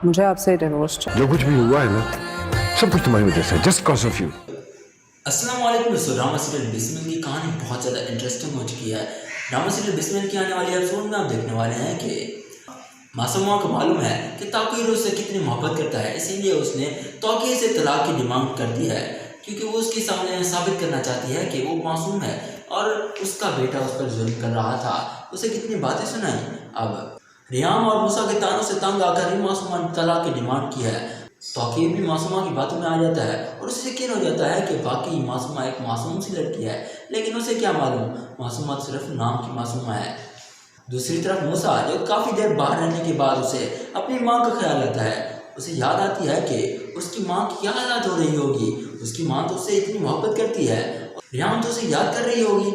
मुझे आपसे डिवोर्स चाहिए। जो कुछ भी हुआ है ना, सब कुछ तुम्हारी वजह से है, जस्ट कॉज ऑफ यू। अस्सलाम वालेकुम दोस्तों, ड्रामा सीरियल बिस्मिल की कहानी बहुत ज़्यादा इंटरेस्टिंग हो चुकी है। ड्रामा सीरियल बिस्मिल की आने वाली एपिसोड में आप देखने वाले हैं कि मासूमा को मालूम है कि तौकीर उससे कितनी मोहब्बत करता है, इसीलिए उसने तौकीर से तलाक की डिमांड कर दी है, क्योंकि वो उसके सामने साबित करना चाहती है कि वो मासूम है और उसका बेटा उस पर जुल्म कर रहा था। उसे कितनी बातें सुनाई। अब रियाम और मूसा के तानों से तंग आकर ही मासूमा ने तलाक की डिमांड की है। तौकीर भी मासूमा की बातों में आ जाता है और उसे यकीन हो जाता है कि वाकई मासूमा एक मासूम सी लड़की है, लेकिन उसे क्या मालूम मासूमा सिर्फ नाम की मासूमा है। दूसरी तरफ मूसा, जो काफ़ी देर बाहर रहने के बाद उसे अपनी माँ का ख्याल आता है। उसे याद आती है कि उसकी माँ की क्या हालत हो रही होगी। उसकी माँ तो उससे इतनी मोहब्बत करती है, रियाम तो उसे याद कर रही होगी।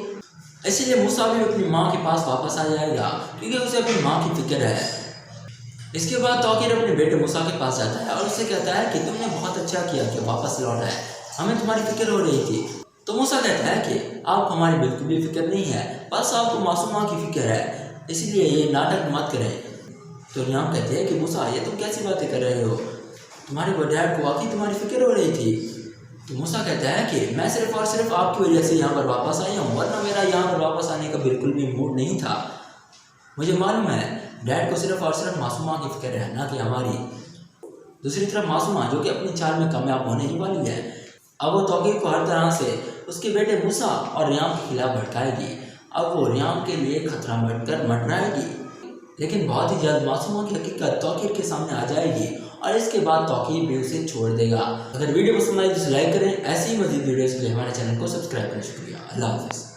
इसीलिए मूसा भी अपनी माँ के पास वापस आ जाएगा, क्योंकि उसे अपनी माँ की फिक्र है। इसके बाद तौकीर अपने बेटे मूसा के पास जाता है और उससे कहता है कि तुमने बहुत अच्छा किया कि वापस लौट आए, हमें तुम्हारी फिक्र हो रही थी। तो मूसा कहता है कि आप हमारी बिल्कुल भी फिक्र नहीं है, बस आपको मासूमा की फिक्र है, इसलिए ये नाटक मत करें। तो रियाम कहते हैं कि मूसा, ये तुम कैसी बातें कर रहे हो, तुम्हारे डैड को वाकई तुम्हारी फिक्र हो रही थी। तो मूसा कहता है कि मैं सिर्फ और सिर्फ आपकी वजह से यहाँ पर वापस आया हूँ, वरना मेरा यहाँ पर वापस आने का बिल्कुल भी मूड नहीं था। मुझे मालूम है डैड को सिर्फ और सिर्फ मासूमा की फिक्र है, ना कि हमारी। दूसरी तरफ मासूमा, जो कि अपनी चाल में कामयाब होने ही वाली है, अब वो तौकीर को हर तरह से उसके बेटे मूसा और रियाम के खिलाफ भड़काएगी। अब वो रियाम के लिए खतरा बढ़कर मंडराएगी, लेकिन बहुत ही जल्द मासूमा की हकीकत तौकीर के सामने आ जाएगी और इसके बाद तौकीर भी उसे छोड़ देगा। अगर वीडियो पसंद आए तो लाइक करें। ऐसी ही मज़ीद वीडियोज़ के लिए हमारे चैनल को सब्सक्राइब करें। शुक्रिया। अल्लाह हाफ़िज़।